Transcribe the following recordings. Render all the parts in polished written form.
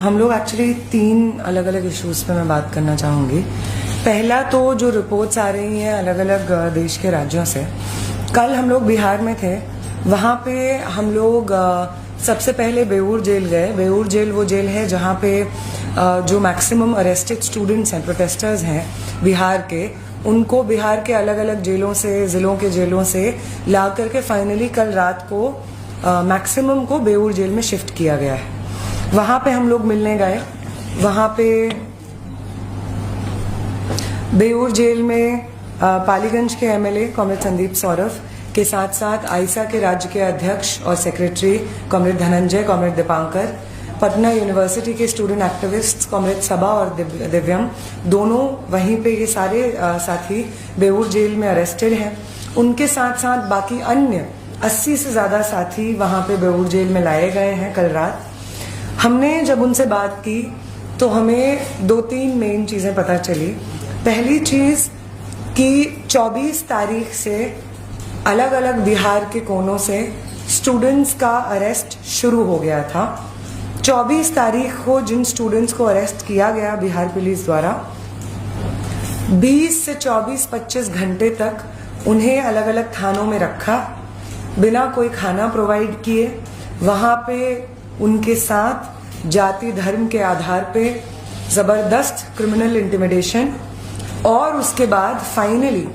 हम लोग एक्चुअली 3 अलग अलग इश्यूज पे मैं बात करना चाहूँगी। पहला तो जो रिपोर्ट्स आ रही हैं अलग अलग देश के राज्यों से। कल हम लोग बिहार में थे, वहाँ पे हम लोग सबसे पहले बेऊर जेल गए। बेऊर जेल वो जेल है जहाँ पे जो मैक्सिमम अरेस्टेड स्टूडेंट्स हैं, प्रोटेस्टर्स हैं बिहार के, उनको बिहार के अलग अलग जेलों से, ज़िलों के जेलों से ला करके फाइनली कल रात को मैक्सिमम को बेऊर जेल में शिफ्ट किया गया है। वहाँ पे हम लोग मिलने गए। वहाँ पे बेऊर जेल में पालीगंज के एमएलए कॉमरेड संदीप सौरभ के साथ साथ आइसा के राज्य के अध्यक्ष और secretary comrade Dhananjay, comrade Dipankar, Patna university के स्टूडेंट एक्टिविस्ट कॉमरेड सबा और दिव्यम, दोनों वहीं पे ये सारे साथी बेऊर जेल में अरेस्टेड हैं। उनके साथ साथ बाकी अन्य 80 से ज़्यादा साथी वहाँ पे बेऊर जेल में लाए गए हैं कल रात। हमने जब उनसे बात की तो हमें 2-3 मेन चीज़ें पता चली। पहली चीज़ कि 24 तारीख से अलग अलग बिहार के कोनों से स्टूडेंट्स का अरेस्ट शुरू हो गया था। 24 तारीख को जिन स्टूडेंट्स को अरेस्ट किया गया बिहार पुलिस द्वारा, 20 से 24-25 घंटे तक उन्हें अलग अलग थानों में रखा, बिना कोई खाना प्रोवाइड किए। वहाँ पे उनके साथ जाति धर्म के आधार पे ज़बरदस्त क्रिमिनल इंटिमिडेशन, और उसके बाद फाइनली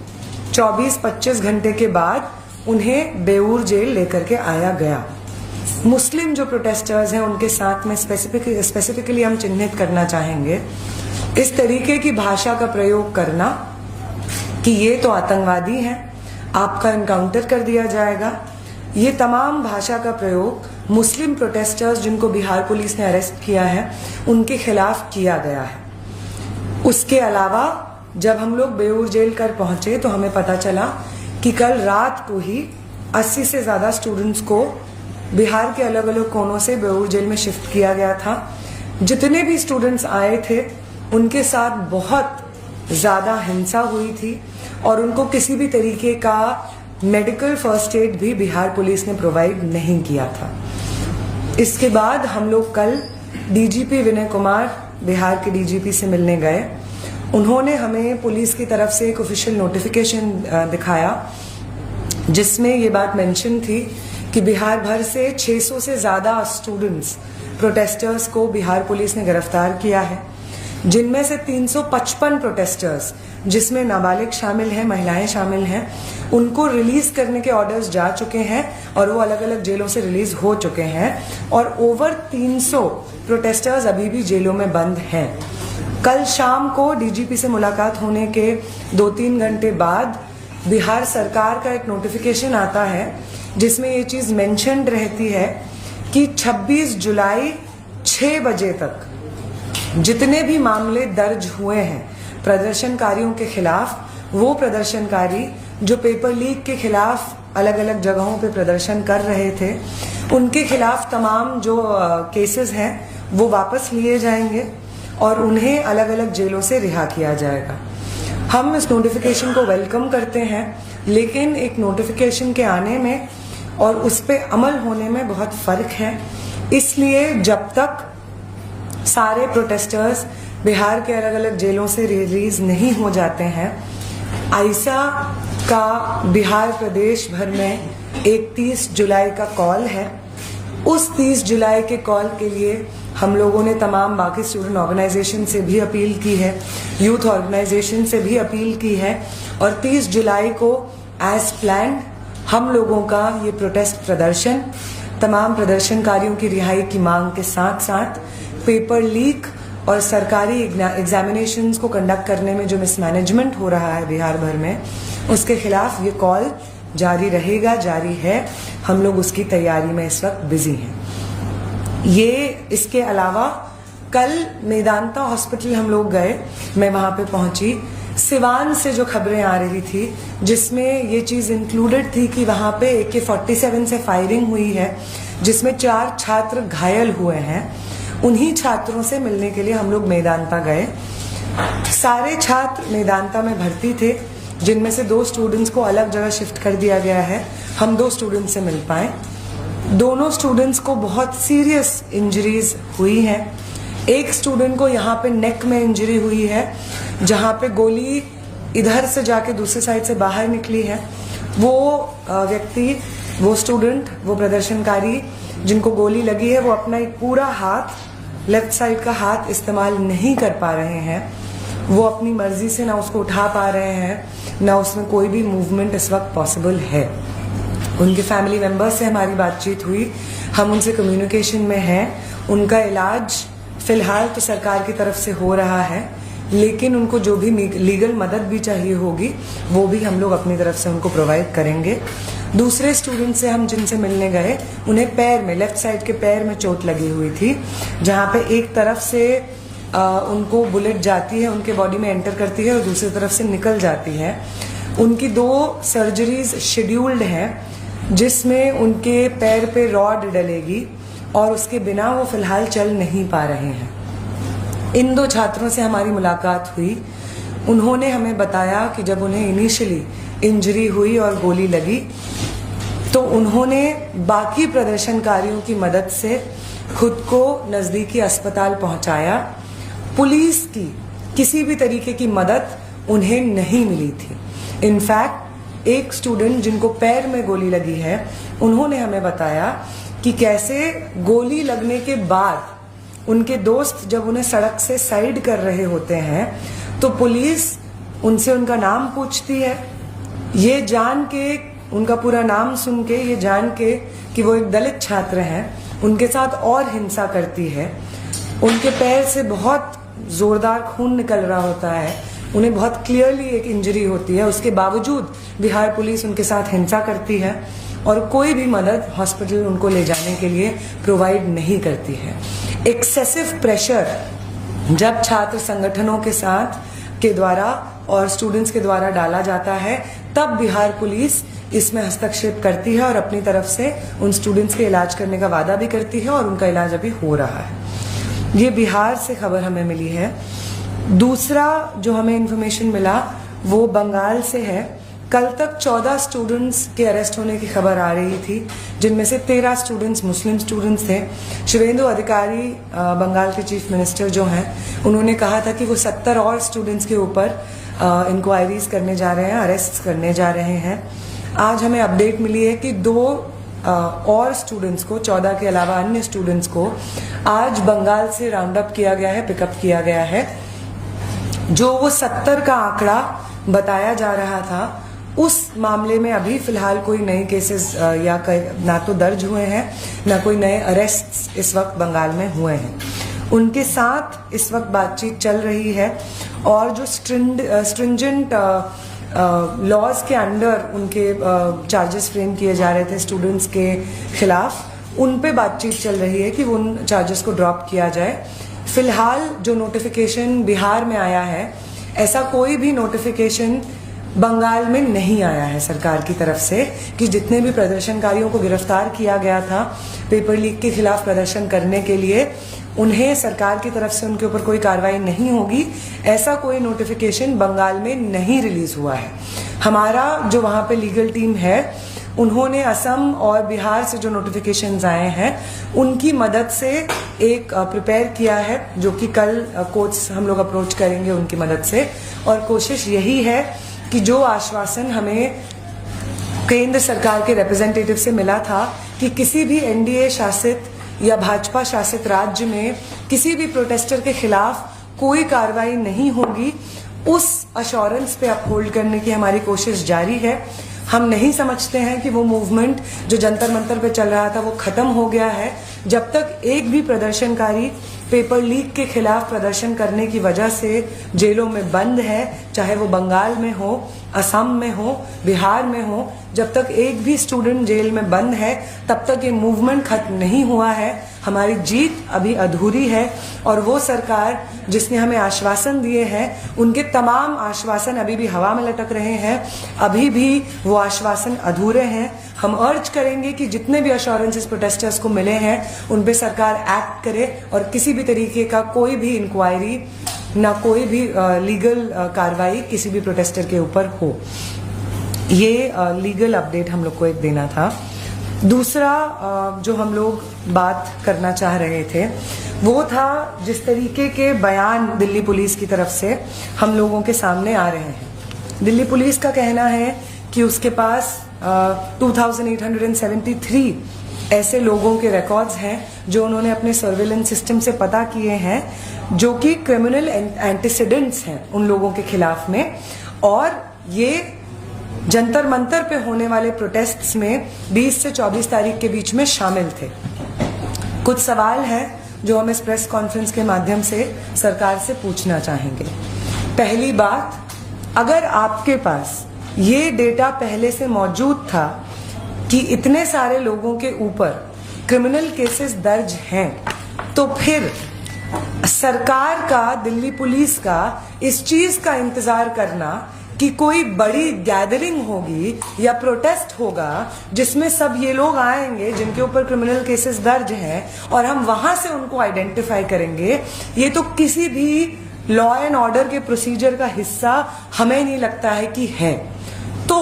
24-25 घंटे के बाद उन्हें बेऊर जेल लेकर के आया गया। मुस्लिम जो प्रोटेस्टर्स हैं उनके साथ में स्पेसिफिकली हम चिन्हित करना चाहेंगे इस तरीके की भाषा का प्रयोग करना कि ये तो आतंकवादी हैं, आपका इनकाउंटर कर दिया जाएगा। ये तमाम भाषा का प्रयोग मुस्लिम प्रोटेस्टर्स जिनको बिहार पुलिस ने अरेस्ट किया है उनके खिलाफ किया गया है। उसके अलावा जब हम लोग बेऊर जेल कर पहुंचे तो हमें पता चला कि कल रात को ही 80 से ज़्यादा स्टूडेंट्स को बिहार के अलग अलग कोनों से बेऊर जेल में शिफ्ट किया गया था। जितने भी स्टूडेंट्स आए थे उनके साथ बहुत ज़्यादा हिंसा हुई थी और उनको किसी भी तरीके का मेडिकल फर्स्ट एड भी बिहार पुलिस ने प्रोवाइड नहीं किया था। इसके बाद हम लोग कल डीजीपी विनय कुमार, बिहार के डीजीपी से मिलने गए। उन्होंने हमें पुलिस की तरफ से एक ऑफिशियल नोटिफिकेशन दिखाया जिसमें ये बात मेंशन थी कि बिहार भर से 600 से ज़्यादा स्टूडेंट्स प्रोटेस्टर्स को बिहार पुलिस ने गिरफ्तार किया है, जिनमें से 355 प्रोटेस्टर्स, जिसमें नाबालिग शामिल हैं, महिलाएं शामिल हैं, उनको रिलीज करने के ऑर्डर्स जा चुके हैं और वो अलग अलग जेलों से रिलीज हो चुके हैं और ओवर 300 प्रोटेस्टर्स अभी भी जेलों में बंद हैं। कल शाम को डीजीपी से मुलाकात होने के 2-3 घंटे बाद बिहार सरकार का एक नोटिफिकेशन आता है जिसमें ये चीज़ मेंशन्ड रहती है कि 26 जुलाई 6 बजे तक जितने भी मामले दर्ज हुए हैं प्रदर्शनकारियों के खिलाफ, वो प्रदर्शनकारी जो पेपर लीक के खिलाफ अलग अलग जगहों पे प्रदर्शन कर रहे थे, उनके खिलाफ तमाम जो केसेस हैं वो वापस लिए जाएंगे और उन्हें अलग अलग जेलों से रिहा किया जाएगा। हम इस नोटिफिकेशन को वेलकम करते हैं, लेकिन एक नोटिफिकेशन के आने में और उस पर अमल होने में बहुत फ़र्क है। इसलिए जब तक सारे प्रोटेस्टर्स बिहार के अलग अलग जेलों से रिलीज नहीं हो जाते हैं, आइसा का बिहार प्रदेश भर में एक 30 जुलाई का कॉल है। उस 30 जुलाई के कॉल के लिए हम लोगों ने तमाम बाकी स्टूडेंट ऑर्गेनाइजेशन से भी अपील की है, यूथ ऑर्गेनाइजेशन से भी अपील की है और 30 जुलाई को एज प्लान्ड हम लोगों का ये प्रोटेस्ट प्रदर्शन तमाम प्रदर्शनकारियों की रिहाई की मांग के साथ साथ पेपर लीक और सरकारी एग्जामिनेशंस को कंडक्ट करने में जो मिसमैनेजमेंट हो रहा है बिहार भर में, उसके खिलाफ ये कॉल जारी रहेगा, जारी है। हम लोग उसकी तैयारी में इस वक्त बिजी हैं। ये इसके अलावा कल मेदांता हॉस्पिटल हम लोग गए, मैं वहाँ पे पहुँची। सिवान से जो खबरें आ रही थी जिसमें ये चीज़ इंक्लूडेड थी कि वहाँ पे AK-47 से फायरिंग हुई है जिसमें 4 छात्र घायल हुए हैं, उन्हीं छात्रों से मिलने के लिए हम लोग मेदांता गए। सारे छात्र मेदांता में भर्ती थे, जिनमें से 2 स्टूडेंट्स को अलग जगह शिफ्ट कर दिया गया है। हम 2 स्टूडेंट्स से मिल पाए। दोनों स्टूडेंट्स को बहुत सीरियस इंजरीज हुई हैं। एक स्टूडेंट को यहाँ पे नेक में इंजरी हुई है, जहाँ पे गोली इधर से जाके दूसरी साइड से बाहर निकली है। वो व्यक्ति, वो स्टूडेंट, वो प्रदर्शनकारी जिनको गोली लगी है, वो अपना एक पूरा हाथ, लेफ्ट साइड का हाथ इस्तेमाल नहीं कर पा रहे हैं। वो अपनी मर्जी से ना उसको उठा पा रहे हैं, ना उसमें कोई भी मूवमेंट इस वक्त पॉसिबल है। उनके फैमिली मेंबर्स से हमारी बातचीत हुई, हम उनसे कम्युनिकेशन में हैं। उनका इलाज फिलहाल तो सरकार की तरफ से हो रहा है, लेकिन उनको जो भी लीगल मदद भी चाहिए होगी वो भी हम लोग अपनी तरफ से उनको प्रोवाइड करेंगे। दूसरे स्टूडेंट से हम जिनसे मिलने गए, उन्हें पैर में, लेफ्ट साइड के पैर में चोट लगी हुई थी, जहाँ पे एक तरफ से उनको बुलेट जाती है, उनके बॉडी में एंटर करती है और दूसरी तरफ से निकल जाती है। उनकी 2 सर्जरीज शेड्यूल्ड हैं, जिसमें उनके पैर पे रॉड डलेगी और उसके बिना वो फिलहाल चल नहीं पा रहे हैं। इन 2 छात्रों से हमारी मुलाकात हुई। उन्होंने हमें बताया कि जब उन्हें इनिशियली इंजरी हुई और गोली लगी तो उन्होंने बाकी प्रदर्शनकारियों की मदद से खुद को नज़दीकी अस्पताल पहुंचाया। पुलिस की किसी भी तरीके की मदद उन्हें नहीं मिली थी। इनफैक्ट एक स्टूडेंट जिनको पैर में गोली लगी है, उन्होंने हमें बताया कि कैसे गोली लगने के बाद उनके दोस्त जब उन्हें सड़क से साइड कर रहे होते हैं तो पुलिस उनसे उनका नाम पूछती है। ये जान के, उनका पूरा नाम सुन के, ये जान के कि वो एक दलित छात्र हैं, उनके साथ और हिंसा करती है। उनके पैर से बहुत जोरदार खून निकल रहा होता है, उन्हें बहुत क्लियरली एक इंजरी होती है, उसके बावजूद बिहार पुलिस उनके साथ हिंसा करती है और कोई भी मदद हॉस्पिटल उनको ले जाने के लिए प्रोवाइड नहीं करती है। एक्सेसिव प्रेशर जब छात्र संगठनों के साथ के द्वारा और स्टूडेंट्स के द्वारा डाला जाता है, तब बिहार पुलिस इसमें हस्तक्षेप करती है और अपनी तरफ से उन स्टूडेंट्स के इलाज करने का वादा भी करती है और उनका इलाज अभी हो रहा है। ये बिहार से खबर हमें मिली है। दूसरा जो हमें इन्फॉर्मेशन मिला वो बंगाल से है। कल तक 14 स्टूडेंट्स के अरेस्ट होने की खबर आ रही थी, जिनमें से 13 स्टूडेंट्स मुस्लिम स्टूडेंट्स थे। शिवेंदु अधिकारी बंगाल के चीफ मिनिस्टर जो हैं, उन्होंने कहा था कि वो 70 और स्टूडेंट्स के ऊपर इंक्वायरीज करने जा रहे हैं, अरेस्ट करने जा रहे हैं। आज हमें अपडेट मिली है कि 2 और स्टूडेंट्स को, 14 के अलावा अन्य स्टूडेंट्स को आज बंगाल से राउंड अप किया गया है, पिकअप किया गया है। जो वो 70 का आंकड़ा बताया जा रहा था, उस मामले में अभी फिलहाल कोई नए केसेस या ना तो दर्ज हुए हैं, ना कोई नए अरेस्ट इस वक्त बंगाल में हुए हैं। उनके साथ इस वक्त बातचीत चल रही है और जो स्ट्रिंजेंट लॉज के अंडर उनके चार्जेस फ्रेम किए जा रहे थे स्टूडेंट्स के खिलाफ, उन पे बातचीत चल रही है कि उन चार्जेस को ड्रॉप किया जाए। फिलहाल जो नोटिफिकेशन बिहार में आया है, ऐसा कोई भी नोटिफिकेशन बंगाल में नहीं आया है सरकार की तरफ से कि जितने भी प्रदर्शनकारियों को गिरफ्तार किया गया था पेपर लीक के खिलाफ प्रदर्शन करने के लिए, उन्हें सरकार की तरफ से उनके ऊपर कोई कार्रवाई नहीं होगी, ऐसा कोई नोटिफिकेशन बंगाल में नहीं रिलीज हुआ है। हमारा जो वहाँ पे लीगल टीम है, उन्होंने असम और बिहार से जो नोटिफिकेशंस आए हैं उनकी मदद से एक प्रिपेयर किया है, जो कि कल कोर्ट्स हम लोग अप्रोच करेंगे उनकी मदद से। और कोशिश यही है कि जो आश्वासन हमें केंद्र सरकार के रिप्रेजेंटेटिव से मिला था कि किसी भी एनडीए शासित या भाजपा शासित राज्य में किसी भी प्रोटेस्टर के खिलाफ कोई कार्रवाई नहीं होगी, उस अश्योरेंस पे अपहोल्ड करने की हमारी कोशिश जारी है। हम नहीं समझते हैं कि वो मूवमेंट जो जंतर मंतर पे चल रहा था वो खत्म हो गया है। जब तक एक भी प्रदर्शनकारी पेपर लीक के खिलाफ प्रदर्शन करने की वजह से जेलों में बंद है, चाहे वो बंगाल में हो, असम में हो, बिहार में हो, जब तक एक भी स्टूडेंट जेल में बंद है, तब तक ये मूवमेंट खत्म नहीं हुआ है। हमारी जीत अभी अधूरी है और वो सरकार जिसने हमें आश्वासन दिए हैं, उनके तमाम आश्वासन अभी भी हवा में लटक रहे हैं, अभी भी वो आश्वासन अधूरे हैं। हम अर्ज करेंगे कि जितने भी अश्योरेंसेस प्रोटेस्टर्स को मिले हैं उन पे सरकार एक्ट करे और किसी भी तरीके का कोई भी इंक्वायरी, ना कोई भी लीगल कार्रवाई किसी भी प्रोटेस्टर के ऊपर हो। ये लीगल अपडेट हम लोग को एक देना था। दूसरा जो हम लोग बात करना चाह रहे थे वो था जिस तरीके के बयान दिल्ली पुलिस की तरफ से हम लोगों के सामने आ रहे हैं। दिल्ली पुलिस का कहना है कि उसके पास 2873 ऐसे लोगों के रिकॉर्ड्स हैं जो उन्होंने अपने सर्वेलेंस सिस्टम से पता किए हैं, जो कि क्रिमिनल एंटीसीडेंट्स हैं उन लोगों के खिलाफ में, और ये जंतर मंतर पे होने वाले प्रोटेस्ट्स में 20 से 24 तारीख के बीच में शामिल थे। कुछ सवाल हैं जो हम इस प्रेस कॉन्फ्रेंस के माध्यम से सरकार से पूछना चाहेंगे। पहली बात, अगर आपके पास ये डेटा पहले से मौजूद था कि इतने सारे लोगों के ऊपर क्रिमिनल केसेस दर्ज हैं, तो फिर सरकार का, दिल्ली पुलिस का इस चीज का इंतजार करना कि कोई बड़ी गैदरिंग होगी या प्रोटेस्ट होगा जिसमें सब ये लोग आएंगे जिनके ऊपर क्रिमिनल केसेस दर्ज हैं और हम वहां से उनको आइडेंटिफाई करेंगे, ये तो किसी भी लॉ एंड ऑर्डर के प्रोसीजर का हिस्सा हमें नहीं लगता है कि है। तो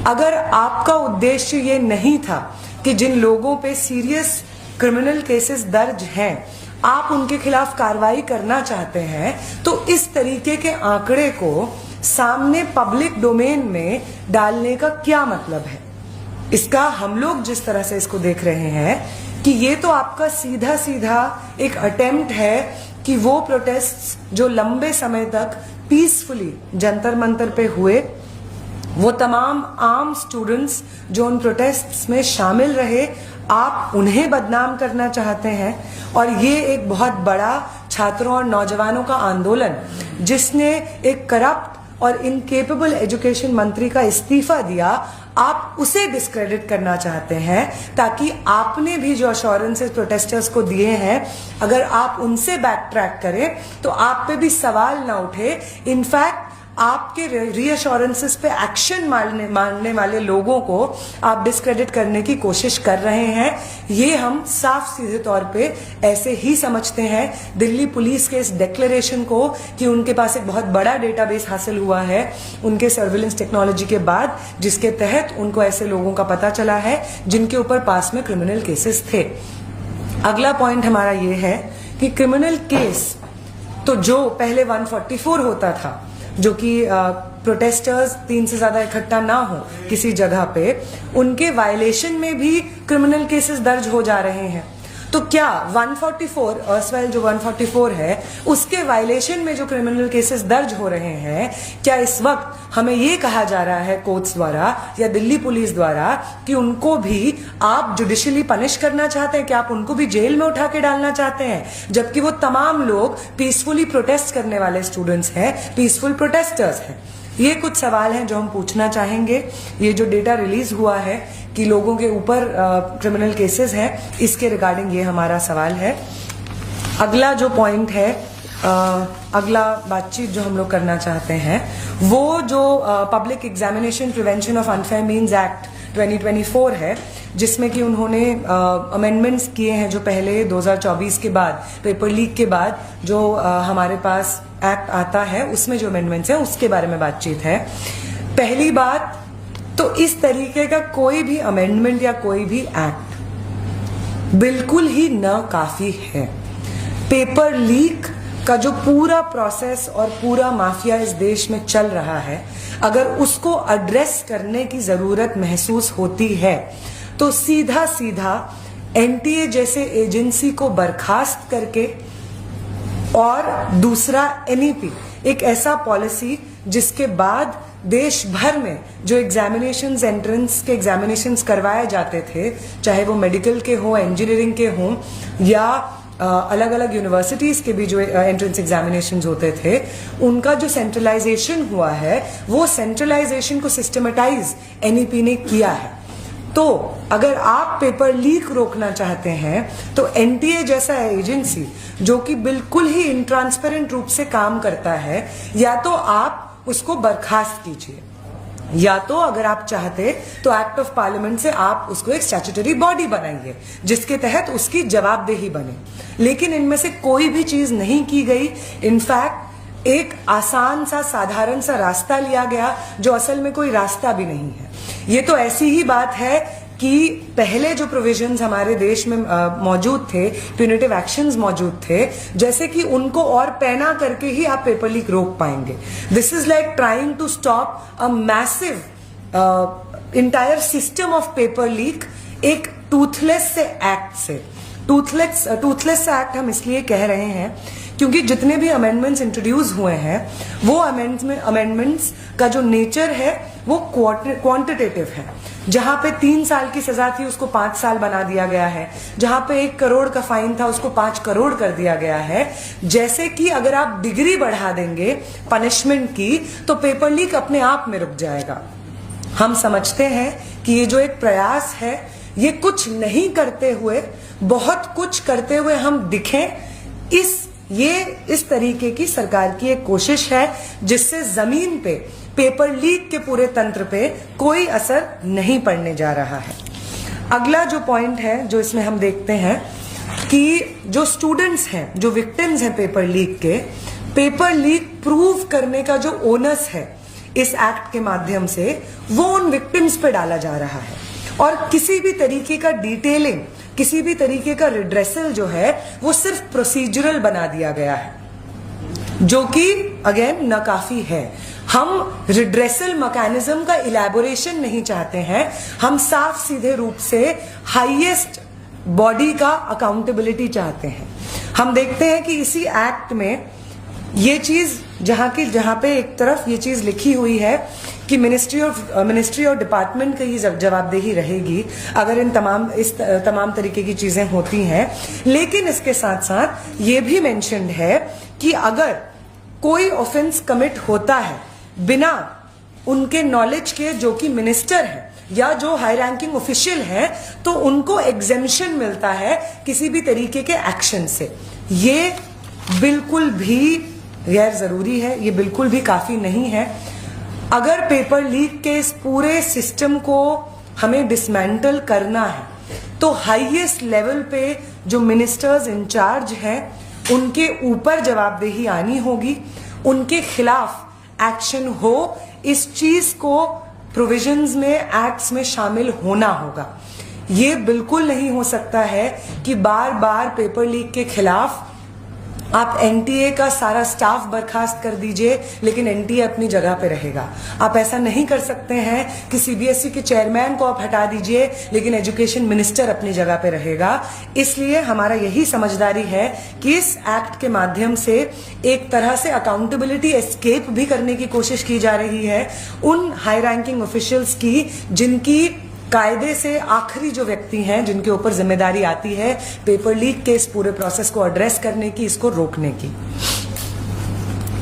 अगर आपका उद्देश्य ये नहीं था कि जिन लोगों पे सीरियस क्रिमिनल केसेस दर्ज हैं आप उनके खिलाफ कार्रवाई करना चाहते हैं, तो इस तरीके के आंकड़े को सामने पब्लिक डोमेन में डालने का क्या मतलब है? इसका हम लोग जिस तरह से इसको देख रहे हैं कि ये तो आपका सीधा सीधा एक अटेम्प्ट है कि वो प्रोटेस्ट्स जो लंबे समय तक पीसफुली जंतर मंतर पे हुए, वो तमाम आम स्टूडेंट्स जो उन प्रोटेस्ट्स में शामिल रहे, आप उन्हें बदनाम करना चाहते हैं। और ये एक बहुत बड़ा छात्रों और नौजवानों का आंदोलन जिसने एक करप्ट और इनकेपेबल एजुकेशन मंत्री का इस्तीफा दिया, आप उसे डिस्क्रेडिट करना चाहते हैं ताकि आपने भी जो अश्योरेंसेस प्रोटेस्टर्स को दिए हैं, अगर आप उनसे बैक ट्रैक करें तो आप पे भी सवाल ना उठे। इनफैक्ट आपके रीअश्योरेंसेस पे एक्शन मानने वाले लोगों को आप डिस्क्रेडिट करने की कोशिश कर रहे हैं। ये हम साफ सीधे तौर पे ऐसे ही समझते हैं दिल्ली पुलिस के इस डिक्लेरेशन को कि उनके पास एक बहुत बड़ा डेटाबेस हासिल हुआ है उनके सर्विलेंस टेक्नोलॉजी के बाद, जिसके तहत उनको ऐसे लोगों का पता चला है जिनके ऊपर पास में क्रिमिनल केसेस थे। अगला पॉइंट हमारा ये है कि क्रिमिनल केस तो जो पहले 144 होता था, जो कि प्रोटेस्टर्स 3 से ज्यादा इकट्ठा ना हो किसी जगह पे, उनके वायलेशन में भी क्रिमिनल केसेस दर्ज हो जा रहे हैं। तो क्या 144 अर्सवाइल जो 144 है उसके वायलेशन में जो क्रिमिनल केसेस दर्ज हो रहे हैं, क्या इस वक्त हमें ये कहा जा रहा है कोर्ट्स द्वारा या दिल्ली पुलिस द्वारा कि उनको भी आप जुडिशियली पनिश करना चाहते हैं, कि आप उनको भी जेल में उठा के डालना चाहते हैं, जबकि वो तमाम लोग पीसफुली प्रोटेस्ट करने वाले स्टूडेंट्स हैं, पीसफुल प्रोटेस्टर्स हैं? ये कुछ सवाल हैं जो हम पूछना चाहेंगे। ये जो डेटा रिलीज हुआ है कि लोगों के ऊपर क्रिमिनल केसेस हैं, इसके रिगार्डिंग ये हमारा सवाल है। अगला जो पॉइंट है, अगला बातचीत जो हम लोग करना चाहते हैं, वो जो public examination prevention of unfair means act 2024 है, जिसमें कि उन्होंने अमेंडमेंट्स किए हैं जो पहले 2024 के बाद पेपर लीक के बाद जो हमारे पास एक्ट आता है उसमें जो अमेंडमेंट्स हैं उसके बारे में बातचीत है। पहली बात तो इस तरीके का कोई भी अमेंडमेंट या कोई भी एक्ट बिल्कुल ही न काफी है। पेपर लीक का जो पूरा प्रोसेस और पूरा माफिया इस देश में चल रहा है, अगर उसको एड्रेस करने की जरूरत महसूस होती है तो सीधा सीधा एनटीए जैसे एजेंसी को बर्खास्त करके और दूसरा एनईपी, एक ऐसा पॉलिसी जिसके बाद देश भर में जो एग्जामिनेशंस, एंट्रेंस के एग्जामिनेशंस करवाए जाते थे, चाहे वो मेडिकल के हो, इंजीनियरिंग के हों या अलग अलग यूनिवर्सिटीज के भी जो एंट्रेंस एग्जामिनेशंस होते थे, उनका जो सेंट्रलाइजेशन हुआ है, वो सेंट्रलाइजेशन को सिस्टमेटाइज एनईपी ने किया है। तो अगर आप पेपर लीक रोकना चाहते हैं तो एनटीए जैसा एजेंसी जो कि बिल्कुल ही इनट्रांसपेरेंट रूप से काम करता है, या तो आप उसको बर्खास्त कीजिए, या तो अगर आप चाहते तो एक्ट ऑफ पार्लियामेंट से आप उसको एक स्टैट्यूटरी बॉडी बनाइए जिसके तहत उसकी जवाबदेही बने। लेकिन इनमें से कोई भी चीज नहीं की गई। इनफैक्ट एक आसान सा, साधारण सा रास्ता लिया गया जो असल में कोई रास्ता भी नहीं है। ये तो ऐसी ही बात है कि पहले जो प्रोविजंस हमारे देश में मौजूद थे, प्यूनिटिव एक्शंस मौजूद थे, जैसे कि उनको और पैना करके ही आप पेपर लीक रोक पाएंगे। This is like trying to stop a massive entire system of paper leak एक टूथलेस से एक्ट से। टूथलेस एक्ट हम इसलिए कह रहे हैं क्योंकि जितने भी अमेंडमेंट्स इंट्रोड्यूस हुए हैं वो अमेंडमेंट्स का जो नेचर है वो क्वांटिटेटिव है। जहां पे 3 साल की सजा थी उसको 5 साल बना दिया गया है, जहां पे 1 करोड़ का फाइन था उसको 5 करोड़ कर दिया गया है। जैसे कि अगर आप डिग्री बढ़ा देंगे पनिशमेंट की तो पेपर लीक अपने आप में रुक जाएगा। हम समझते हैं कि ये जो एक प्रयास है ये कुछ नहीं करते हुए बहुत कुछ करते हुए हम दिखें, इस तरीके की सरकार की एक कोशिश है जिससे जमीन पे पेपर लीक के पूरे तंत्र पे कोई असर नहीं पड़ने जा रहा है। अगला जो पॉइंट है जो इसमें हम देखते हैं कि जो स्टूडेंट्स हैं, जो विक्टिम्स हैं पेपर लीक के, पेपर लीक प्रूव करने का जो ओनस है इस एक्ट के माध्यम से वो उन विक्टिम्स पे डाला जा रहा है और किसी भी तरीके का डिटेलिंग, किसी भी तरीके का रिड्रेसल जो है वो सिर्फ प्रोसीजरल बना दिया गया है, जो कि अगेन नाकाफी है। हम रिड्रेसल मैकेनिज्म का इलैबोरेशन नहीं चाहते हैं, हम साफ सीधे रूप से हाईएस्ट बॉडी का अकाउंटेबिलिटी चाहते हैं। हम देखते हैं कि इसी एक्ट में ये चीज जहां पे एक तरफ ये चीज लिखी हुई है कि मिनिस्ट्री और डिपार्टमेंट की ही जवाबदेही रहेगी अगर इस तमाम तरीके की चीजें होती हैं, लेकिन इसके साथ साथ ये भी मेंशन्ड है कि अगर कोई ऑफेंस कमिट होता है बिना उनके नॉलेज के, जो कि मिनिस्टर है या जो हाई रैंकिंग ऑफिशियल है, तो उनको एग्जेम्पशन मिलता है किसी भी तरीके के एक्शन से। ये बिल्कुल भी गैर जरूरी है, ये बिल्कुल भी काफी नहीं है। अगर पेपर लीक के इस पूरे सिस्टम को हमें डिसमेंटल करना है तो हाईएस्ट लेवल पे जो मिनिस्टर्स इंचार्ज हैं उनके ऊपर जवाबदेही आनी होगी, उनके खिलाफ एक्शन हो, इस चीज को प्रोविजंस में, एक्ट्स में शामिल होना होगा। ये बिल्कुल नहीं हो सकता है कि बार बार पेपर लीक के खिलाफ आप एनटीए का सारा स्टाफ बर्खास्त कर दीजिए लेकिन एनटीए अपनी जगह पे रहेगा। आप ऐसा नहीं कर सकते हैं कि सीबीएसई के चेयरमैन को आप हटा दीजिए लेकिन एजुकेशन मिनिस्टर अपनी जगह पे रहेगा। इसलिए हमारा यही समझदारी है कि इस एक्ट के माध्यम से एक तरह से अकाउंटेबिलिटी एस्केप भी करने की कोशिश की जा रही है उन हाई रैंकिंग ऑफिशियल्स की जिनकी कायदे से आखिरी जो व्यक्ति हैं, जिनके ऊपर जिम्मेदारी आती है पेपर लीक के इस पूरे प्रोसेस को एड्रेस करने की, इसको रोकने की।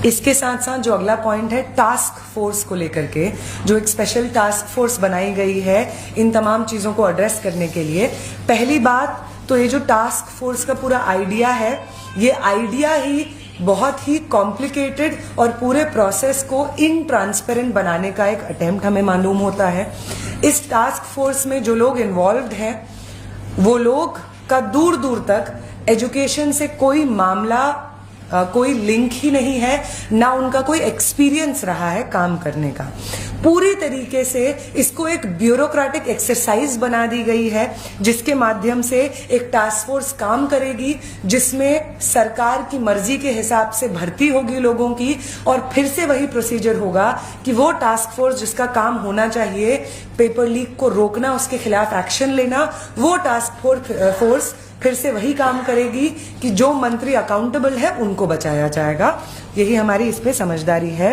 इसके साथ साथ जो अगला पॉइंट है टास्क फोर्स को लेकर के, जो एक स्पेशल टास्क फोर्स बनाई गई है इन तमाम चीजों को एड्रेस करने के लिए। पहली बात तो ये जो टास्क फोर्स का पूरा आइडिया है, ये आइडिया ही बहुत ही कॉम्प्लिकेटेड और पूरे प्रोसेस को इनट्रांसपेरेंट बनाने का एक अटेम्प्ट हमें मालूम होता है। इस टास्क फोर्स में जो लोग इन्वॉल्व्ड हैं वो लोग का दूर दूर तक एजुकेशन से कोई मामला, कोई लिंक ही नहीं है, ना उनका कोई एक्सपीरियंस रहा है काम करने का। पूरी तरीके से इसको एक ब्यूरोक्रेटिक एक्सरसाइज बना दी गई है जिसके माध्यम से एक टास्क फोर्स काम करेगी जिसमें सरकार की मर्जी के हिसाब से भर्ती होगी लोगों की और फिर से वही प्रोसीजर होगा कि वो टास्क फोर्स जिसका काम होना चाहिए पेपर लीक को रोकना, उसके खिलाफ एक्शन लेना, वो टास्क फोर्स फिर से वही काम करेगी कि जो मंत्री अकाउंटेबल है उनको बचाया जाएगा। यही हमारी इस पे समझदारी है।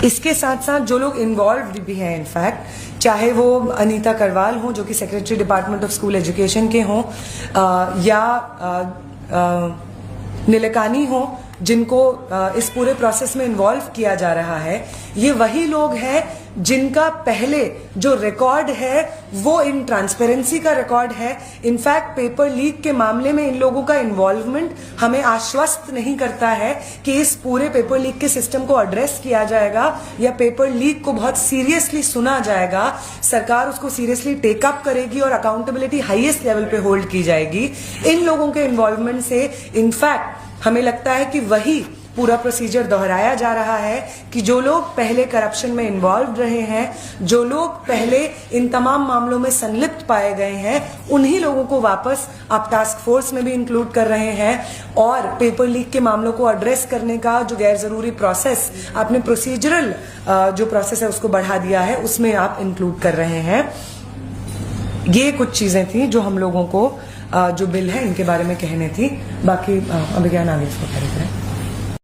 इसके साथ साथ जो लोग इन्वॉल्व भी हैं, इनफैक्ट चाहे वो अनीता करवाल हो जो कि secretary department of school education के हों या नीलेकानी हो जिनको इस पूरे प्रोसेस में इन्वॉल्व किया जा रहा है, ये वही लोग हैं जिनका पहले जो रिकॉर्ड है वो इन ट्रांसपेरेंसी का रिकॉर्ड है। इनफैक्ट पेपर लीक के मामले में इन लोगों का इन्वॉल्वमेंट हमें आश्वस्त नहीं करता है कि इस पूरे पेपर लीक के सिस्टम को एड्रेस किया जाएगा या पेपर लीक को बहुत सीरियसली सुना जाएगा, सरकार उसको सीरियसली टेकअप करेगी और अकाउंटेबिलिटी हाईएस्ट लेवल पे होल्ड की जाएगी। इन लोगों के इन्वॉल्वमेंट से इनफैक्ट हमें लगता है कि वही पूरा प्रोसीजर दोहराया जा रहा है कि जो लोग पहले करप्शन में इन्वॉल्व रहे हैं, जो लोग पहले इन तमाम मामलों में संलिप्त पाए गए हैं, उन्हीं लोगों को वापस आप टास्क फोर्स में भी इंक्लूड कर रहे हैं और पेपर लीक के मामलों को एड्रेस करने का जो गैर जरूरी प्रोसेस आपने प्रोसीजरल जो प्रोसेस है उसको बढ़ा दिया है, उसमें आप इंक्लूड कर रहे हैं। ये कुछ चीजें थी जो हम लोगों को जो बिल है इनके बारे में कहने थी। बाकी अभिज्ञान आगे इसको करें।